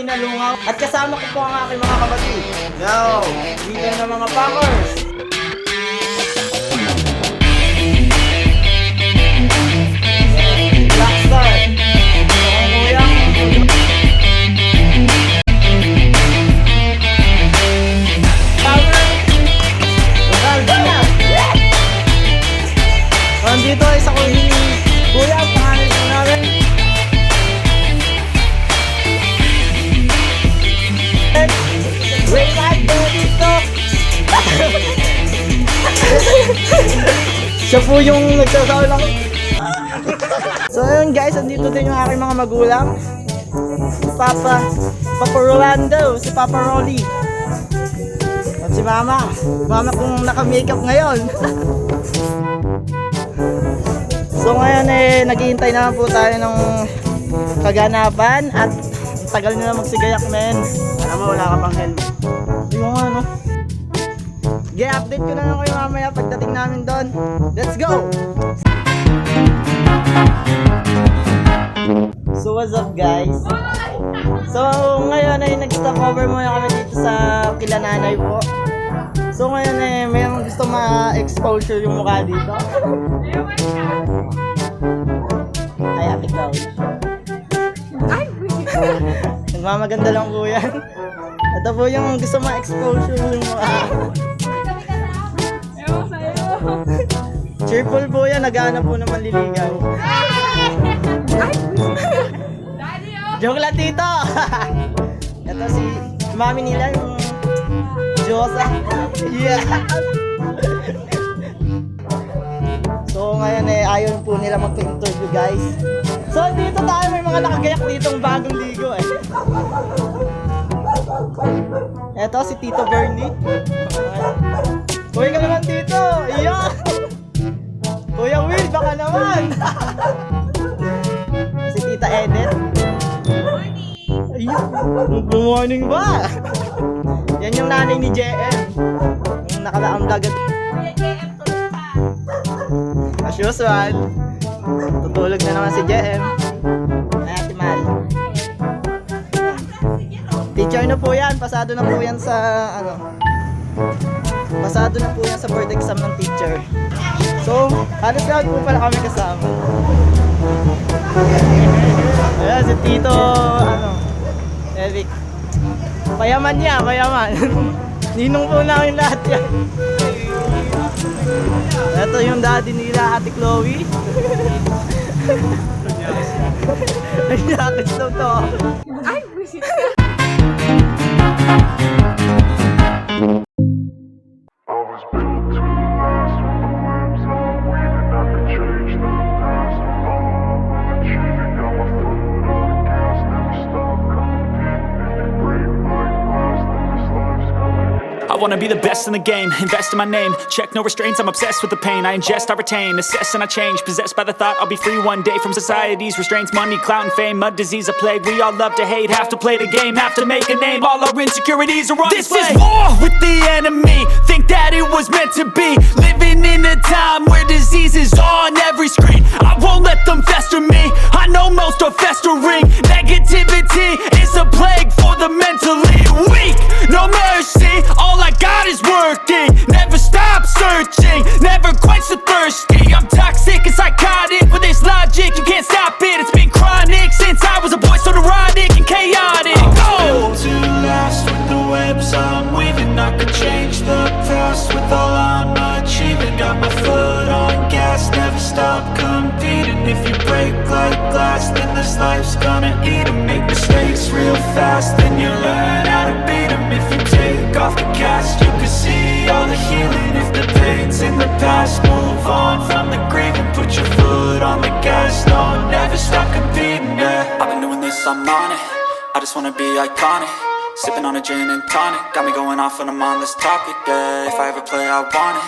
Nalungaw. At kasama ko po ang aking mga kapatid. Yo! Leader ng mga Packers! Blackstar! Ang kuyang... Nandito ay sa kuhin ni Kuya, ang pangalan ko namin. Wait like dito. Siya po yung nagsasawa lang. So ayun guys, andito din yung aking mga magulang. Si Papa Rolando, si Papa Rolly. At si Mama. Mama kung naka-makeup ngayon. So ngayon naghihintay naman po tayo ng kaganapan at tagal nila magsigayak, men. Alam mo, wala ka pang helmet. Yung ano. I-update ko na lang kayo mamaya pagdating namin doon. Let's go! So what's up guys? So ngayon ay nag-stop over muna kami dito sa kila nanay po. So ngayon mayroong gusto ma-exposure yung mukha dito. Ay, Ate Chloe. Nagmamaganda lang po yan. Ito po yung gusto ma-exposure yung mukha. Cheerful po yan, naghahanap po ng manliligaw. Joke lang dito. Ito si mami nila, yung Diyosa. Yeah. So ngayon ayaw po nila magpa-interview guys. So dito tayo, may mga nakagayak ditong bagong ligo Ito si Tito Bernie. Uy ka naman Tito. Iya. Kuya Will, baka naman. Si Tita Edith. Good morning ba? Yan yung nanay ni JM. Yung nakalaang vlog. As usual, tutulog na naman si JM. Ay, Ate Mal. Teacher na po yan. Pasado na po yan sa pasado na po yan sa board exam ng teacher. So, halos lahat po pala kami kasama. Ayan, si Tito, Eric. Payaman niya, payaman. Ninong po namin lahat yan. Ito yung daddy nila, Ate Chloe. Ay, yakit daw to. Ay, busit. I wanna be the best in the game, invest in my name. Check no restraints, I'm obsessed with the pain. I ingest, I retain, assess and I change. Possessed by the thought I'll be free one day from society's restraints. Money, clout and fame, a disease, a plague. We all love to hate, have to play the game, have to make a name. All our insecurities are on display. This is war with the enemy, think that it was meant to be. Living in a time where disease is on every screen. I won't let them fester me, I know most are festering. Negativity is a plague for the mentally weak. No mercy, all I got is working. Never stop searching, never quench the thirsty. I'm toxic and psychotic with this logic, you can't stop it. It's been chronic since I was a boy, so neurotic and chaotic. Built to last with the webs I'm weaving. I could change the past with all I'm achieving. Got my foot on gas, never stop competing. If you break like glass, then this life's gonna eat 'em. Make mistakes real fast, then you learn how to beat 'em. If you take off the cast, you can see all the healing. If the pain's in the past, move on from the grave and put your foot on the gas. No, never stop competing, yeah. I've been doing this, I'm on it. I just wanna be iconic. Sipping on a gin and tonic, got me going off when I'm on this topic, yeah. If I ever play, I want it.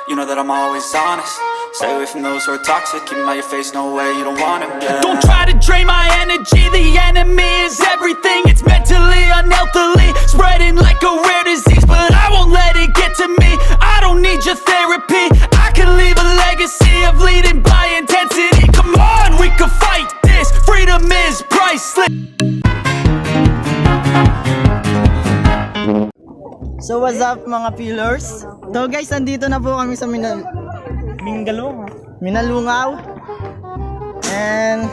You know that I'm always honest. Stay away from those who are toxic. Keep 'em out your face, no way, you don't want 'em, yeah. Don't try to drain my energy. The enemy is everything. It's mentally, unhealthily, spreading like a rare disease. But I won't let it get to me. I don't need your therapy. I can leave a legacy of leading by intensity. Come on, we can fight this. Freedom is priceless. So what's up mga pillars? So guys, nandito na po kami sa Minalungaw. And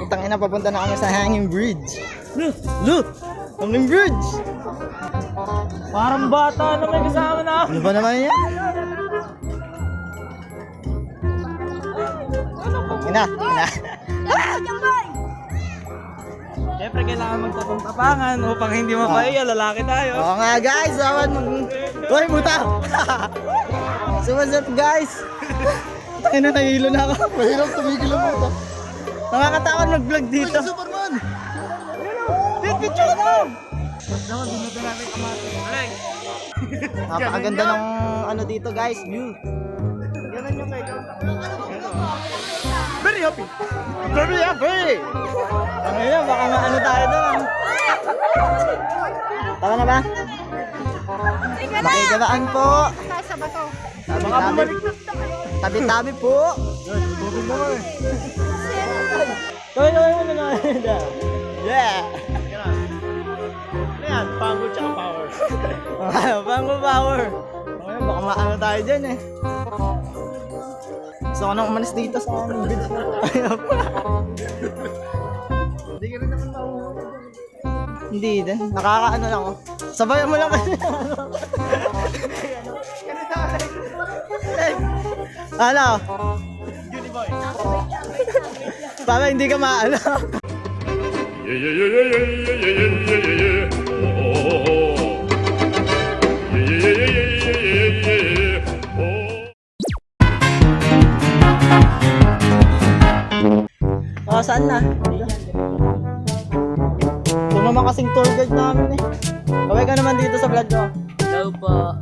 putang ina, papunta na kami sa Hanging Bridge. Look! Hanging Bridge! Parang bata na may kasama na. Ano ba naman yan? Ina. Siyempre kailangan magtapang-tapangan upang hindi mapaiya, lalaki tayo. Oo nga guys, awan mag... Uy, buta! So what's up guys? Tayo na, nahilo na ako. Mahirap tumigil ang buta. Nakakatakot mag-vlog dito. Superman! Picture na! Napakaganda ng ano dito guys, view. Ganun yung kayo. Very happy! Very happy! Ang ina, baka maano tayo doon. Tama na ba? Makikabaan po. Nasa bato. Tabi-tabi po. Yeah! Ayan, pango tsaka power. Pango power. Okay, baka maano tayo dyan eh. Gusto ko nang umalis dito sa aming bridge na. Hindi ka rin naman mahuhuli. Hindi din. Nakakaano lang ako. Sabayan mo lang kasi. Ano? Juni boy. Para hindi ka maano. Oh, saan na? Ito naman kasing tour guide namin eh. Kaway ka naman dito sa vlog ko. Hello po.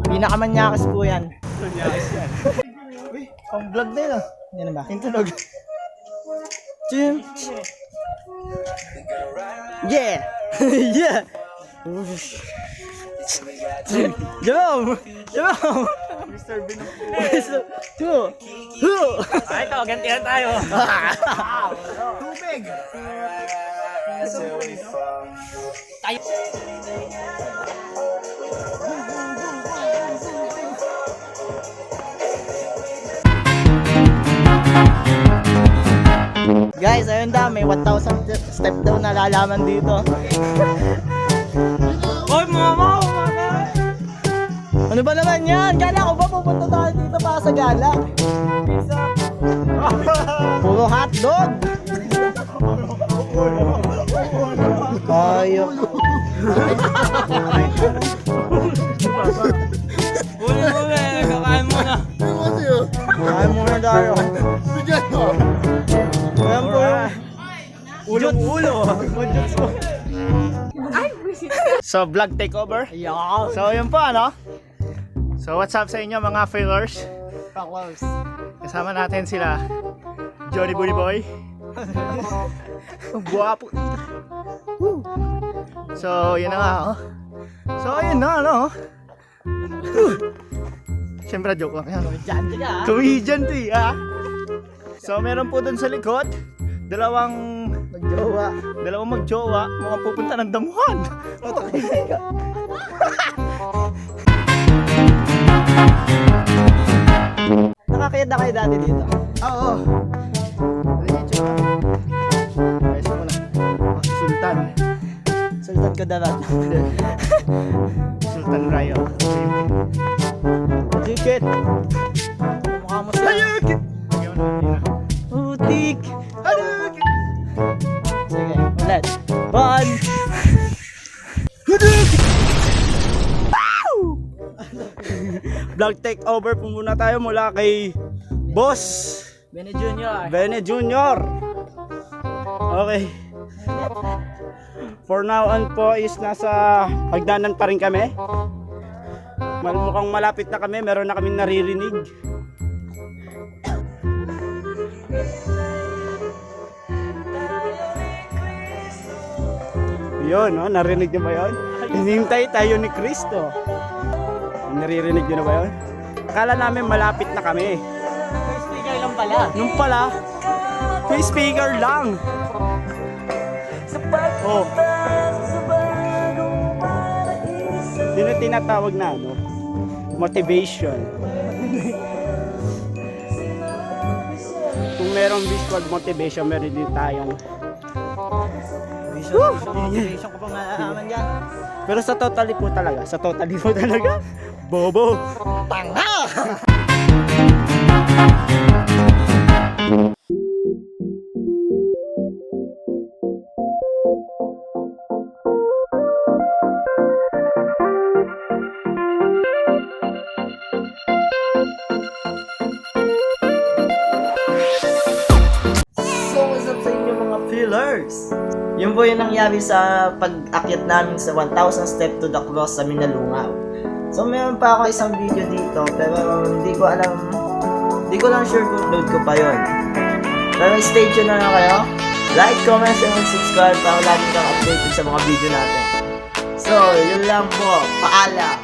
Pinakamanyakis po yan. Tunyakis yan. Uy, pang vlog na yun ah. Yan na ba? Yung tunog. Chim. Yeah! Yeah! Jerome! Jerome! Mr. Binong. Ay, ito, gantihan tayo. Tubig! Guys, ayun daw, may 1,000 step daw na lalaman dito. Oy, mama! Ano ba naman yan? Kala ko ba pupunta tayo dito para sa gala? Puro hotdog! Ayok. Uli, kakain muna. Kaya muna tayo. Ayan po yung Ulong-ulo. So vlog takeover. Yeah. So yun po ano. So what's up sa inyo mga failers? Close. Kasama natin sila Johnny Booty Boy. Ang guwapo. So yun na nga oh. So yun na ano. Siyempre joke lang yan. Diyan ka. Comedian to ah. So meron po dun sa likod dalawang magjowa mukhang pupunta ng damuhan. Nakakayad na kayo dati dito? Oo. Ano yung tsura? Ayos mo na. Sultan. Sultan Kudarat. Sultan Rayo. Dikit. Mukha mo sa... Ayukit! Putik! Ayukit! Sige, ulit. One! Vlog takeover po muna tayo mula kay Boss Benny Junior. Bene Junior. Okay. For now on po is nasa hagdanan pa rin kami. Mukhang malapit na kami, meron na kaming naririnig. Yun, no? Narinig niyo ba yun? Hinihintay tayo ni Kristo. Naririnig niyo na ba yun? Akala namin malapit na kami. Speaker lang pala. Nung pala, may speaker lang. Oh. tinatawag na ano, motivation. Kung merong visual motivation, meron din tayong Motivation ko pang nalalaman yan. pero sa totally po talaga, bobo. So what's up sa inyo mga feelers? Yun po yung nangyari sa pag-akyat namin sa 1,000 step to the cross sa Minalungaw. So meron pa ako isang video dito pero hindi ko lang sure kung load ko pa yon. Pero stay tuned na lang kayo. Like, comment, and subscribe para lagi kang updated sa mga video natin. So, yun lang po. Paalam!